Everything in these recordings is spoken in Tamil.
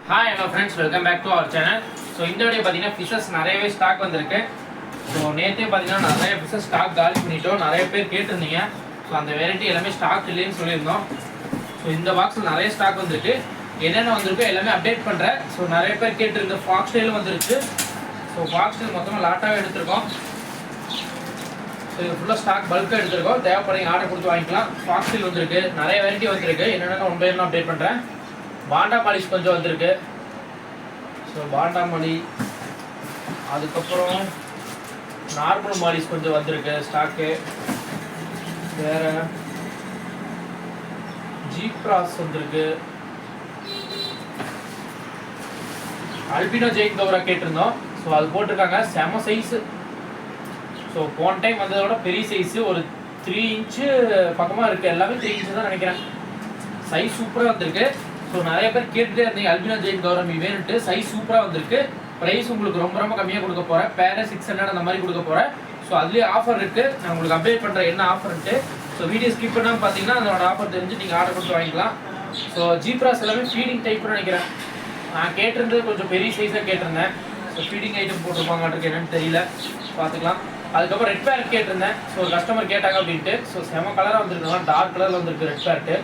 Hi hello friends, welcome back to our channel. So இந்த வீடியோ பார்த்தீங்கன்னா ஃபிஷஸ் நிறையவே ஸ்டாக் வந்திருக்கு. ஸோ நேற்றே பார்த்தீங்கன்னா நிறைய ஃபிஷஸ் ஸ்டாக் காலி பண்ணிட்டோம். நிறைய பேர் கேட்டிருந்தீங்க. ஸோ அந்த வெரைட்டி எல்லாமே ஸ்டாக் இல்லைன்னு சொல்லியிருந்தோம். ஸோ இந்த பாக்ஸில் நிறைய ஸ்டாக் வந்திருக்கு. என்னென்ன வந்திருக்கோ எல்லாமே அப்டேட் பண்ணுறேன். ஸோ நிறைய பேர் கேட்டிருந்த ஃபாக்ஸ் டெயிலும் வந்துருக்கு. ஸோ ஃபாக்ஸ் டெயில் மொத்தமாக லாட்டாகவே எடுத்திருக்கோம். ஸோ இது ஃபுல்லாக ஸ்டாக் பல்காக எடுத்திருக்கோம். தேவைப்படுறீங்க ஆர்டர் கொடுத்து வாங்கிக்கலாம். ஃபாக்ஸ் டெயில் வந்திருக்கு, நிறைய வெரைட்டி வந்திருக்கு. என்னென்ன ஒன் பை ஒன் அப்டேட் பண்ணுறேன். பாண்டா மாலிஸ் கொஞ்சம் வந்திருக்கு. ஸோ பாண்டா மாலி, அதுக்கப்புறம் நார்மல் மாலிஸ் கொஞ்சம் வந்திருக்கு ஸ்டாக்கு. வேறு ஜீப்ராஸ் வந்திருக்கு. அல்பினோ ஜெயின் கௌரா கேட்டிருந்தோம். ஸோ அது போட்டிருக்காங்க, செம சைஸு. ஸோ போன டைம் வந்ததோட பெரிய சைஸு, ஒரு 3 இன்ச்சு பக்கமாக இருக்குது. எல்லாமே 3 இன்ச்சு தான் நினைக்கிறேன். சைஸ் சூப்பராக வந்திருக்கு. ஸோ நிறைய பேர் கேட்டுகிட்டே இருந்தீங்க அல்பினோ ஜெயின் கௌரமி வேணுட்டு. சைஸ் சூப்பராக வந்திருக்கு. ப்ரைஸ் உங்களுக்கு ரொம்ப ரொம்ப கம்மியாக கொடுக்க போகிறேன். பேர 600 அந்த மாதிரி கொடுக்க போகிறேன். ஸோ அதுலேயே ஆஃபர் இருக்குது. நான் உங்களுக்கு அப்டேட் பண்ணுறேன் என்ன ஆஃபர்ன்ட்டு. ஸோ வீடியோ ஸ்கிப் பண்ணாமல் பார்த்தீங்கன்னா அதோட ஆஃபர் தெரிஞ்சு நீங்கள் ஆர்டர் கொடுத்து வாங்கிக்கலாம். ஸோ ஜீப்ராஸ் எல்லாமே ஃபீடிங் டைப்னு நினைக்கிறேன். நான் கேட்டிருந்தது கொஞ்சம் பெரிய சைஸாக கேட்டிருந்தேன். ஸோ ஃபீடிங் ஐட்டம் போட்டிருப்பாங்கன்றது என்னன்னு தெரியல, பார்த்துக்கலாம். அதுக்கப்புறம் ரெட் பேரட் கேட்டிருந்தேன். ஸோ கஸ்டமர் கேட்டாங்க அப்படின்ட்டு. ஸோ செம கலராக வந்துருக்குங்க, டார்க் கலரில் வந்துருக்கு ரெட் பேரட்டு.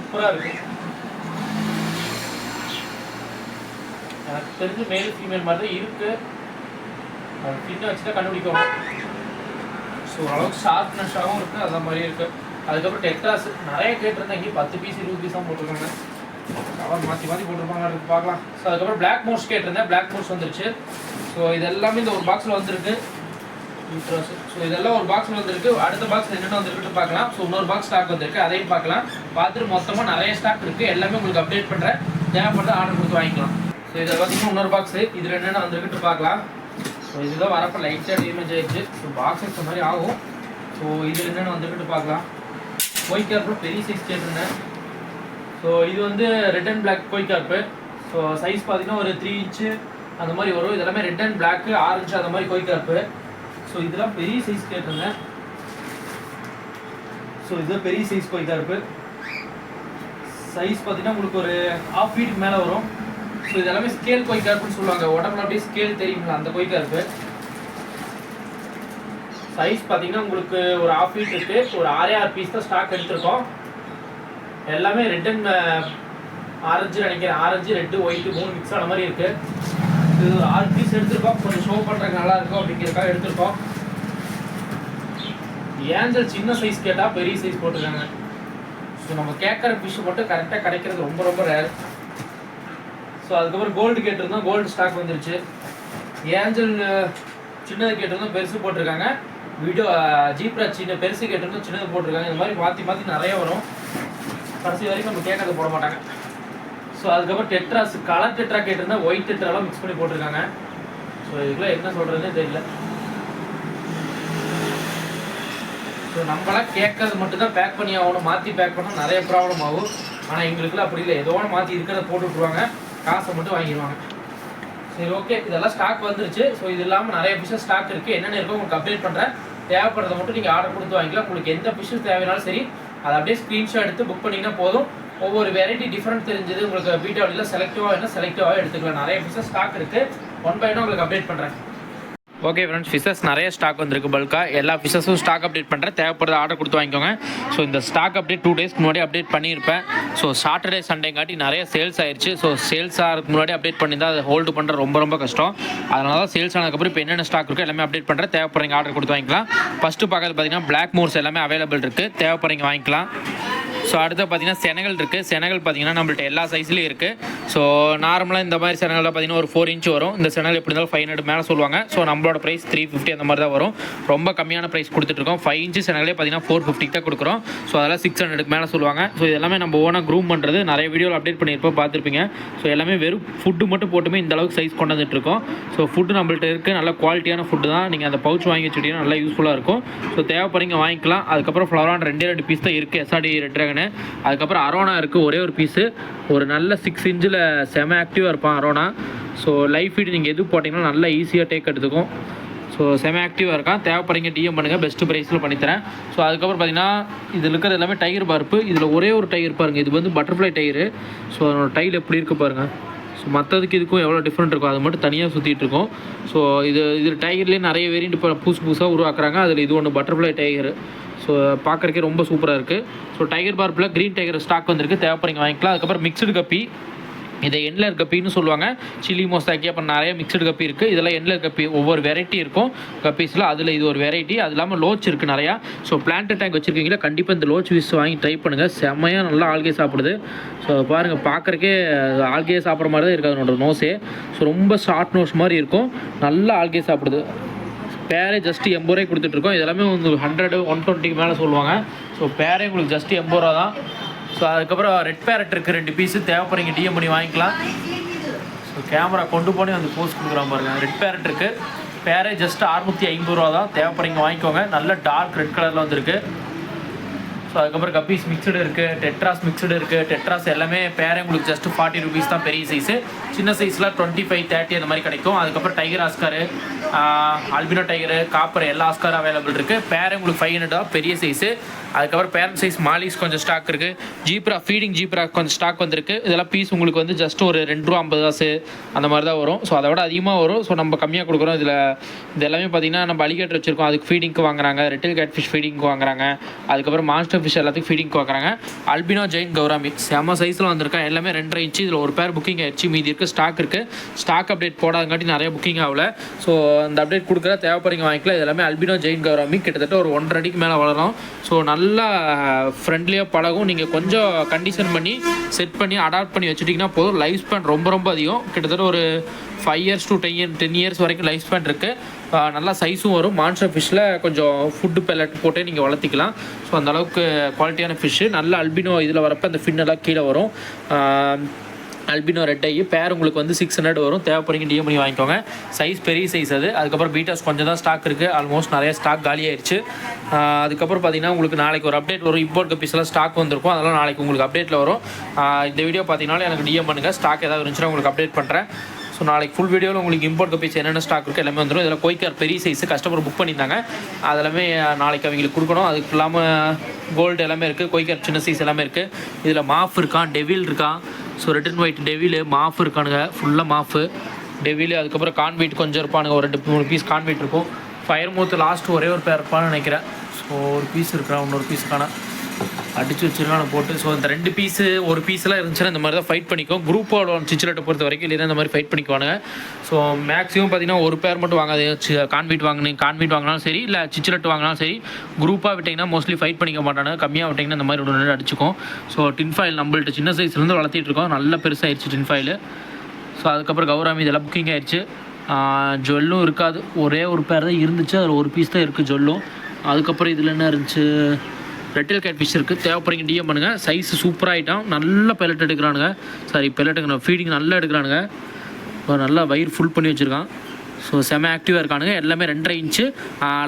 சூப்பராக இருக்கு. எனக்கு தெரிஞ்சு மேல் ஃபீமேல் மாதிரி தான் இருக்கு. அது பின்ன வச்சு தான் கண்டுபிடிக்கணும். ஸோ ஓரளவுக்கு ஷார்ப்னஸாகவும் இருக்குது, அந்த மாதிரி இருக்குது. அதுக்கப்புறம் டெட்ராஸ் நிறைய கேட்டிருந்தேன். இங்கே 10 பீஸ் 20 பீஸாக போட்டிருக்காங்க. கவர் மாற்றி மாற்றி போட்டிருப்பாங்க, அதுக்கு பார்க்கலாம். ஸோ அதுக்கப்புறம் பிளாக் மோர்ஸ் கேட்டிருந்தேன். பிளாக் மோர்ஸ் வந்துருச்சு. ஸோ இது எல்லாமே இந்த ஒரு பாக்ஸில் வந்துருக்கு. ஸோ இதெல்லாம் ஒரு பாக்ஸில் வந்துருக்கு. அடுத்த பாக்ஸ் என்னென்ன வந்துருக்குன்னு பார்க்கலாம். ஸோ இன்னொரு பாக்ஸ் ஸ்டாக் வந்துருக்கு, அதையும் பார்க்கலாம். பார்த்துட்டு மொத்தமாக நிறைய ஸ்டாக் இருக்குது. எல்லாமே உங்களுக்கு அப்டேட் பண்ணுறேன். தேவைப்படுற ஆர்டர் கொடுத்து வாங்கிக்கலாம். ஸோ இதை பார்த்தீங்கன்னா இன்னொரு பாக்ஸு, இதில் என்னென்ன வந்துருக்குன்னு பார்க்கலாம். ஸோ இதுதான் வரப்போ லைட்டாக டேமேஜ் ஆகிடுச்சு. ஸோ பாக்ஸ் இந்த மாதிரி ஆகும். ஸோ இதில் என்னென்ன வந்துருக்குன்னு பார்க்கலாம். கோய் கார்ப்பு பெரிய சைஸ் கேட்டிருந்தேன். ஸோ இது வந்து red and black koi carp. So size பார்த்தீங்கன்னா ஒரு 3 இன்ச்சு அந்த மாதிரி வரும். இதெல்லாமே ரெட் அண்ட் பிளாக்கு, ஆரஞ்சு அந்த மாதிரி கோய் கார்ப்பு. ஸோ இதெல்லாம் பெரிய சைஸ் கேட்டிருந்தேன். ஸோ இதுதான் பெரிய சைஸ் கோய் கார்ப்பு. சைஸ் பார்த்தீங்கன்னா உங்களுக்கு ஒரு 1/2 ஃபீட்டுக்கு மேலே வரும். ஸோ இதெல்லாமே ஸ்கேல் கோய் கார்ப்புன்னு சொல்லுவாங்க. உடம்புல அப்படியே ஸ்கேல் தெரியுங்களா, அந்த கோய் கார்ப்பு. சைஸ் பார்த்தீங்கன்னா உங்களுக்கு ஒரு 1/2 ஃபீட் இருக்குது. ஒரு 6 பீஸ் தான் ஸ்டாக் எடுத்திருக்கோம். எல்லாமே ரெட் அண்ட் ஆரஞ்சு நினைக்கிறேன். ஆரஞ்சு, ரெட்டு, ஒயிட்டு 3 மிக்ஸ் ஆன மாதிரி இருக்குது. இது ஒரு 6 பீஸ் எடுத்திருக்கோம். கொஞ்சம் ஷோ பண்ணுறதுக்கு நல்லா இருக்கும் அப்படிங்கிறதுக்காக எடுத்திருக்கோம். ஏஞ்சல் சின்ன சைஸ் கேட்டால் பெரிய சைஸ் போட்டிருக்காங்க. ஸோ நம்ம கேட்குற ஃபிஷ் மட்டும் கரெக்டாக கிடைக்கிறது ரொம்ப ரொம்ப ரேர். ஸோ அதுக்கப்புறம் கோல்டு கேட்டிருந்தோம். கோல்டு ஸ்டாக் வந்துருச்சு. ஏஞ்சல் சின்னது கேட்டிருந்தோம், பெருசு போட்டிருக்காங்க. வீடியோ ஜீப்ரா சின்ன பெருசு கேட்டிருந்தோம், சின்னது போட்டிருக்காங்க. இந்த மாதிரி மாற்றி மாற்றி நிறைய வரும். கடைசி வரைக்கும் நம்ம கேட்கறது போட மாட்டாங்க. ஸோ அதுக்கப்புறம் டெட்ராஸ், கலர் டெட்ரா கேட்டிருந்தா ஒயிட் டெட்ராலாம் மிக்ஸ் பண்ணி போட்டிருக்காங்க. ஸோ இதுக்குள்ள என்ன சொல்கிறதுனே தெரியல. ஸோ நம்மளாம் கேட்கறது மட்டும் தான் பேக் பண்ணி ஆகணும். மாற்றி பேக் பண்ணால் நிறைய ப்ராப்ளம் ஆகும். ஆனால் எங்களுக்குலாம் அப்படி இல்லை. ஏதோ ஒன்று மாற்றி இருக்கிறத போட்டு விட்ருவாங்க, காசை மட்டும் வாங்கிடுவாங்க. சரி, ஓகே, இதெல்லாம் ஸ்டாக் வந்துருச்சு. ஸோ இது இல்லாமல் நிறைய ஃபிஷ்ஷஸ் ஸ்டாக் இருக்குது. என்னென்ன இருக்கோ உங்களுக்கு அப்டேட் பண்ணுறேன். தேவைப்படுறதை மட்டும் நீங்கள் ஆர்டர் கொடுத்து வாங்கிக்கலாம். உங்களுக்கு எந்த ஃபிஷ்ஷு தேவைனாலும் சரி, அதை அப்படியே ஸ்க்ரீன்ஷாட் எடுத்து புக் பண்ணிங்கன்னா போதும். ஒவ்வொரு வெரைட்டி டிஃப்ரெண்ட் தெரிஞ்சது உங்களுக்கு வீடியோவில் செலக்டிவாக வேணும், செலக்டிவாக எடுத்துக்கலாம். நிறைய ஃபிஷ்ஷஸ் ஸ்டாக் இருக்குது. ஒன் பை ஒன் உங்களுக்கு அப்டேட் பண்ணுறேன். ஓகே ஃப்ரெண்ட்ஸ், ஃபிஷஸ் நிறைய ஸ்டாக் வந்திருக்கு. பல்காக எல்லா ஃபிஷஸும் ஸ்டாக் அப்டேட் பண்ணுறேன். தேவைப்படுற ஆர்டர் கொடுத்து வாங்கிக்கோங்க. ஸோ இந்த ஸ்டாக் அப்டேட் 2 டேஸ்க்கு முன்னாடி அப்டேட் பண்ணியிருப்பேன். ஸோ சாட்டர்டே சண்டேங்காட்டி நிறைய சேல்ஸ் ஆயிடுச்சு. ஸோ சேல்ஸ் ஆகிறதுக்கு முன்னாடி அப்டேட் பண்ணியிருந்தால் அதை ஹோல்டு பண்ணுற ரொம்ப ரொம்ப கஷ்டம். அதனால தான் சேல்ஸ் ஆனதுக்கப்புறம் இப்போ என்னென்ன ஸ்டாக் இருக்கோ எல்லாமே அப்டேட் பண்ணுறேன். தேவைப்படுறீங்க ஆர்டர் கொடுத்து வாங்கிக்கலாம். ஃபஸ்ட்டு பார்க்கறது பார்த்தீங்கன்னா பிளாக் மோர்ஸ் எல்லாமே அவைலபிள் இருக்குது. தேவைப்படுறீங்க வாங்கிக்கலாம். ஸோ அடுத்து பார்த்தீங்கன்னா செனகல் இருக்குது. செனகல் பார்த்தீங்கன்னா நம்மள்ட்ட எல்லா சைஸ்லேயும் இருக்குது. ஸோ நார்மலாக இந்த மாதிரி செனகலில் பார்த்தீங்கன்னா ஒரு 4 இன்ச் வரும். இந்த செனகல் எப்படி இருந்தாலும் 500 மேலே சொல்லுவாங்க. ஸோ நம்மளோட ப்ரைஸ் 350 அந்த மாதிரி தான் வரும். ரொம்ப கம்மியான ப்ரைஸ் கொடுத்துட்ருக்கோம். 5 இன்ச்சு செனகலே பார்த்தீங்கன்னா 450 தான் கொடுக்குறோம். ஸோ அதெல்லாம் 600 மேலே சொல்லுவாங்க. ஸோ இது எல்லாமே நம்ம ஓனாக க்ரூம் பண்ணுறது. நிறைய வீடியோவில் அப்டேட் பண்ணியிருப்போம், பார்த்துருப்பீங்க. ஸோ எல்லாமே வெறும் ஃபுட்டு மட்டும் போட்டுமே இந்த அளவுக்கு சைஸ் கொண்டு வந்துட்டுருக்கோம். ஸோ ஃபுட்டு நம்மள்ட்ட இருக்குது, நல்ல குவாலிட்டியான ஃபுட்டு தான். நீங்கள் அந்த பவுச் வாங்கி வச்சுட்டீங்கன்னா நல்லா யூஸ்ஃபுல்லாக இருக்கும். ஸோ தேவைப்படுறீங்க வாங்கிக்கலாம். அதுக்கப்புறம் ஃப்ளவரான் 2 பீஸ் தான் இருக்குது. SRD red dragon. அதுக்கப்புறம் அரோனா இருக்குது, ஒரே ஒரு பீஸு. ஒரு நல்ல 6 இன்ச்சில் செம ஆக்டிவாக இருப்பான் அரோனா. ஸோ லைஃப் ஃபீட் நீங்கள் எது போட்டிங்கன்னா நல்லா ஈஸியாக டேக் எடுத்துக்கும். ஸோ செம ஆக்டிவாக இருக்கான். தேவைப்படுறீங்க டிஎம் பண்ணுங்கள், பெஸ்ட்டு ப்ரைஸில் பண்ணித்தரேன். ஸோ அதுக்கப்புறம் பார்த்தீங்கன்னா இதில் இருக்கிறது எல்லாமே டைகர் பார்ப்பு. இதில் ஒரே ஒரு டைகர் பாருங்கள், இது வந்து பட்டர்ஃப்ளை டயரு. ஸோ அதனோட டைல் எப்படி இருக்குது பாருங்கள். ஸோ மற்றதுக்கு இதுக்கும் எவ்வளோ டிஃப்ரெண்ட் இருக்கும், அது மட்டும் தனியாக சுற்றிட்டு இருக்கும். ஸோ இது டைகர்லேயே நிறைய வேரியண்ட் இப்போ புதுசாக உருவாக்குறாங்க. அதில் இது ஒன்று பட்டர்ஃப்ளை டைகர். ஸோ பார்க்குறக்கே ரொம்ப சூப்பராக இருக்குது. ஸோ டைகர் பார்ப்பில் க்ரீன் டைகர் ஸ்டாக் வந்திருக்கு, தேவைப்படுறீங்க வாங்கிக்கலாம். அதுக்கப்புறம் மிக்சடு கப்பி, இதை எண்ட்லர் கப்பின்னு சொல்லுவாங்க. சில்லி மோஸ்தாக்கி அப்புறம் நிறைய மிக்சடு கப்பி இருக்குது. இதெல்லாம் எண்ட்லர் கப்பி, ஒவ்வொரு வெரைட்டி இருக்கும் கப்பீஸில். அதில் இது ஒரு வெரைட்டி. அது இல்லாமல் லோச் இருக்குது நிறையா. ஸோ பிளான்ட் டேங்க் வச்சுருக்கீங்களா, கண்டிப்பாக இந்த லோச் ஃபிஷ் வாங்கி ட்ரை பண்ணுங்கள். செம்மையாக நல்லா ஆல்கே சாப்பிடுது. ஸோ பாருங்கள், பார்க்குறக்கே ஆல்கே சாப்பிட்ற மாதிரி தான் இருக்காது அதனோட நோஸே. ஸோ ரொம்ப ஷார்ட் நோஸ் மாதிரி இருக்கும், நல்லா ஆல்கே சாப்பிடுது. பேரே ஜஸ்ட்டு 80 ரூபாய் கொடுத்துட்ருக்கோம். இதெல்லாமே உங்களுக்கு 100 120 மேலே சொல்லுவாங்க. ஸோ பேரே உங்களுக்கு ஜஸ்ட்டு 80 ரூபா தான். ஸோ அதுக்கப்புறம் ரெட் பேரட் இருக்குது 2 பீஸு, தேவைப்படுறீங்க டிஎம் பண்ணி வாங்கிக்கலாம். ஸோ கேமரா கொண்டு போனே வந்து போஸ்ட் கொடுக்குறான் பாருங்கள். ரெட் பேரட் இருக்குது, பேரே ஜஸ்ட் 650 ரூபா தான், தேவைப்படுறீங்க வாங்கிக்கோங்க. நல்ல டார்க் ரெட் கலரில் வந்துருக்கு. ஸோ அதுக்கப்புறம் கப்பீஸ் மிக்சடு இருக்குது, டெட்ராஸ் மிக்சடு இருக்குது. டெட்ராஸ் எல்லாமே பேரே உங்களுக்கு ஜஸ்ட்டு 40 ருபீஸ் தான் பெரிய சைஸு. சின்ன சைஸில் 25 30 அந்த மாதிரி கிடைக்கும். அதுக்கப்புறம் tiger oscar, albino tiger, copper எல்லா ஆஸ்காரும் அவைலபிள் இருக்குது. பேரே உங்களுக்கு 500 தான் பெரிய சைஸு. அதுக்கப்புறம் பேரண்ட் சைஸ் மாலிஸ் கொஞ்சம் ஸ்டாக் இருக்குது. ஜீப்ரா ஃபீடிங் ஜீப்ரா கொஞ்சம் ஸ்டாக் வந்திருக்கு. இதெல்லாம் பீஸ் உங்களுக்கு வந்து ஜஸ்ட் ஒரு 2 ரூபா 50 காசு அந்த மாதிரி தான் வரும். ஸோ அதை விட அதிகமாக வரும். ஸோ நம்ம கம்மியாக கொடுக்குறோம். இது எல்லாமே பார்த்திங்கன்னா நம்ம அலிகேட்டர் வச்சுருக்கோம், அதுக்கு ஃபீடிங்க்கு வாங்குறாங்க. ரெட்டில் கேட் ஃபிஷ் ஃபீடிங்க்கு வாங்குறாங்க. அதுக்கப்புறம் மாஸ்டர் ஃபிஷ் எல்லாத்துக்கும் ஃபீடிங்க்கு வாங்குறாங்க. அல்பினோ ஜெயின் கௌராமி செம சைஸில் வந்திருக்கேன். எல்லாமே 2.5 இன்ச்சு. இதில் ஒரு பேர் புக்கிங் ஆயிடுச்சு, மீதி இருக்குது ஸ்டாக் இருக்குது. ஸ்டாக் அப்டேட் போடாதங்காட்டி நிறைய புக்கிங் ஆகல. ஸோ அந்த அப்டேட் கொடுக்குற தேவைப்படுறீங்க வாங்கிக்கலாம். இது எல்லாமே அல்பினோ ஜெயின் கௌராமி, கிட்டத்தட்ட ஒரு 1.5 அடிக்கு மேலே வளரும். ஸோ நல்லா ஃப்ரெண்ட்லியாக பழகும். நீங்கள் கொஞ்சம் கண்டிஷன் பண்ணி செட் பண்ணி அடாப்ட் பண்ணி வச்சுட்டிங்கன்னா போதும். லைஃப் ஸ்பேன் ரொம்ப ரொம்ப அதிகம், கிட்டத்தட்ட ஒரு 5 இயர்ஸ் to 10 இயர்ஸ் வரைக்கும் லைஃப் ஸ்பேன் இருக்குது. நல்லா சைஸும் வரும். மான்ஸ்டர் ஃபிஷ்ஷில் கொஞ்சம் ஃபுட்டு பெல்லட் போட்டே நீங்கள் வளர்த்திக்கலாம். ஸோ அந்தளவுக்கு குவாலிட்டியான ஃபிஷ்ஷு. நல்ல அல்பினோ இதில் வரப்போ அந்த ஃபின்னெல்லாம் கீழே வரும். அல்பினோ ரெட் ஐ பேர் உங்களுக்கு வந்து 600 வரும். தேவைப்படுறீங்க டிஎம் பண்ணி வாங்கிக்கோங்க. சைஸ் பெரிய சைஸ் அது. அதுக்கப்புறம் பீட்டாஸ் கொஞ்சம் தான் ஸ்டாக் இருக்குது, ஆல்மோஸ்ட் நிறைய ஸ்டாக் காலி ஆயிடுச்சு. அதுக்கப்புறம் பார்த்தீங்கன்னா உங்களுக்கு நாளைக்கு ஒரு அப்டேட் வரும். இம்போர்ட் கப்பீஸ்லாம் ஸ்டாக் வந்திருக்கும், அதெல்லாம் நாளைக்கு உங்களுக்கு அப்டேட்டில் வரும். இந்த வீடியோ பார்த்தீங்கன்னாலும் எனக்கு டிஎம் பண்ணுங்கள். ஸ்டாக் ஏதாவது இருந்துச்சுன்னா உங்களுக்கு அப்டேட் பண்ணுறேன். ஸோ நாளைக்கு ஃபுல் வீடியோவில் உங்களுக்கு இம்போர்ட் கப்பீஸ் என்னென்ன ஸ்டாக் இருக்குது எல்லாமே வந்துடும். இதில் கோய்க்கார் பெரிய சைஸு கஸ்டமர் புக் பண்ணியிருந்தாங்க, அதெல்லாமே நாளைக்கு அவங்களுக்கு கொடுக்கணும். அதுக்கு இல்லாமல் கோல்டு எல்லாமே இருக்குது, கோய்க்கார் சின்ன சைஸ் எல்லாமே இருக்குது. இதில் மாஃப் இருக்கான், டெவில் இருக்கான். So red and white devil, Maaf இருக்கானுங்க, ஃபுல்லாக மாஃபு டெவிலு. அதுக்கப்புறம் கான்வீட் கொஞ்சம் இருப்பானுங்க, ஒரு 2-3 பீஸ் கான்வீட் இருக்கும். ஃபயர் மூத்து லாஸ்ட் ஒரே ஒரு பேர் இருப்பான்னு நினைக்கிறேன். ஸோ ஒரு பீஸ் இருக்கிறான், இன்னொரு பீஸ் இருக்கானா அடிச்சு வச்சுருக்கான போட்டு. ஸோ இந்த 2 பீஸு ஒரு பீஸெல்லாம் இருந்துச்சுன்னா இந்த மாதிரி தான் ஃபைட் பண்ணிக்கும். குரூப்போட சிச்சிலட்டை பொறுத்த வரைக்கும் இல்லைன்னா இந்த மாதிரி ஃபைட் பண்ணிக்குவானுங்க. ஸோ மேக்ஸிமம் பார்த்தீங்கன்னா ஒரு பேர் மட்டும் வாங்காது. கான்வீட் வாங்கினாலும் சரி, இல்லை சிச்சிலட்டு வாங்கினாலும் சரி, குரூப்பாக விட்டிங்கன்னா மோஸ்ட்லி ஃபைட் பண்ணிக்க மாட்டானுங்க. கம்மியாக விட்டிங்கன்னா இந்த மாதிரி ஒன்று அடிச்சுக்கும். ஸோ டின்ஃபாயில் நம்மள்ட்ட சின்ன சைஸ்லேருந்து வளர்த்திட்டு இருக்கோம், நல்ல பெருசாகிடுச்சு டின்ஃபாயில். ஸோ அதுக்கப்புறம் கௌராமி இதெல்லாம் புக்கிங் ஆயிடுச்சு. ஜொல்லும் இருக்காது, ஒரே ஒரு பேர் தான் இருந்துச்சு, அதில் ஒரு பீஸ் தான் இருக்குது ஜொல்லும். அதுக்கப்புறம் இதில் என்ன இருந்துச்சு, ரெட்டில் கேட் ஃபிஷ் இருக்குது. தேவைப்படுறீங்க டிஎம் பண்ணுங்கள். சைஸ் சூப்பராகிட்டான், நல்ல பெல்லட் எடுக்கிறானுங்க. பெல்லட்டுங்க ஃபீடிங் நல்லா எடுக்கிறானுங்க. நல்லா வயிறு ஃபுல் பண்ணி வச்சுருக்கான். ஸோ செம ஆக்டிவாக இருக்கானுங்க. எல்லாமே 2.5 இன்ச்சு.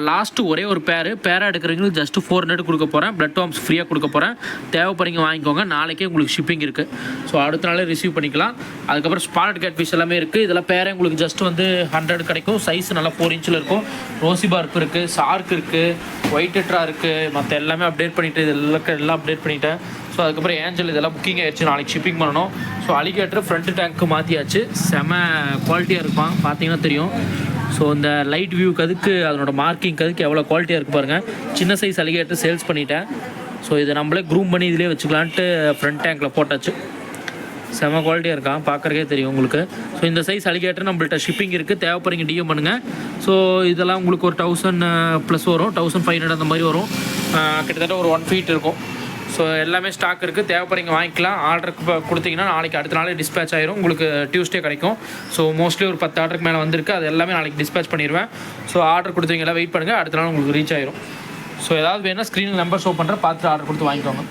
லாஸ்ட்டு ஒரே ஒரு பேராக எடுக்கிறவங்களுக்கு ஜஸ்ட்டு 400 கொடுக்க போகிறேன். பிளட் வார்ம்ஸ் ஃப்ரீயாக கொடுக்க போகிறேன். தேவைப்படுறீங்க வாங்கிக்கோங்க. நாளைக்கே உங்களுக்கு ஷிப்பிங் இருக்குது. ஸோ அடுத்த நாளே ரிசீவ் பண்ணிக்கலாம். அதுக்கப்புறம் ஸ்பாட் கேட் ஃபிஷ் எல்லாமே இருக்குது. இதெல்லாம் பேரே உங்களுக்கு ஜஸ்ட் வந்து 100 கிடைக்கும். சைஸ் நல்லா 4 இன்ச்சில் இருக்கும். ரோசி பார்ப் இருக்குது, சார்க் இருக்குது, ஒயிட் டெட்ரா இருக்குது. மற்ற எல்லாமே அப்டேட் பண்ணிவிட்டு எல்லாம் அப்டேட் பண்ணிவிட்டேன். ஸோ அதுக்கப்புறம் ஏஞ்சல் இதெல்லாம் புக்கிங் ஆகிடுச்சு, நாளைக்கு ஷிப்பிங் பண்ணணும். ஸோ அலிகேட்டர் ஃப்ரண்ட் டேங்க்கு மாற்றியாச்சு. செம குவாலிட்டியாக இருப்பான், பார்த்தீங்கன்னா தெரியும். ஸோ இந்த லைட் வியூக்கு அதுக்கு அதனோட மார்க்கிங்க்கு அதுக்கு எவ்வளோ குவாலிட்டியாக இருக்குது பாருங்கள். சின்ன சைஸ் அலிகேட்டர் சேல்ஸ் பண்ணிட்டேன். ஸோ இதை நம்மளே க்ரூம் பண்ணி இதிலே வச்சுக்கலான்ட்டு ஃப்ரண்ட் டேங்க்கில் போட்டாச்சு. செம குவாலிட்டியாக இருக்கான், பார்க்குறக்கே தெரியும் உங்களுக்கு. ஸோ இந்த சைஸ் அலிகேட்டர் நம்மள்ட்ட ஷிப்பிங் இருக்குது. தேவைப்படுறீங்க டிஎம் பண்ணுங்கள். ஸோ இதெல்லாம் உங்களுக்கு ஒரு 1000+ வரும், 1500 அந்த மாதிரி வரும். கிட்டத்தட்ட ஒரு 1 ஃபீட் இருக்கும். ஸோ எல்லாமே ஸ்டாக் இருக்குது. தேவைப்படுறீங்க வாங்கிக்கலாம். ஆர்டருக்கு கொடுத்தீங்கன்னா நாளைக்கு அடுத்த நாளே டிஸ்பேச் ஆயிரும். உங்களுக்கு டியூஸ்டே கிடைக்கும். ஸோ மோஸ்ட்லி ஒரு 10 ஆர்டருக்கு மேலே வந்திருக்கு. அது எல்லாமே நாளைக்கு டிஸ்பேச் பண்ணிடுவேன். ஸோ ஆர்டர் கொடுத்தீங்களா வெயிட் பண்ணுங்கள், அடுத்த நாள் உங்களுக்கு ரீச் ஆயிரும். ஸோ ஏதாவது வேணால் ஸ்க்ரீனில் நம்பர் ஷோ பண்ணுறேன், பார்த்துட்டு ஆர்டர் கொடுத்து வாங்கிக்கோங்க.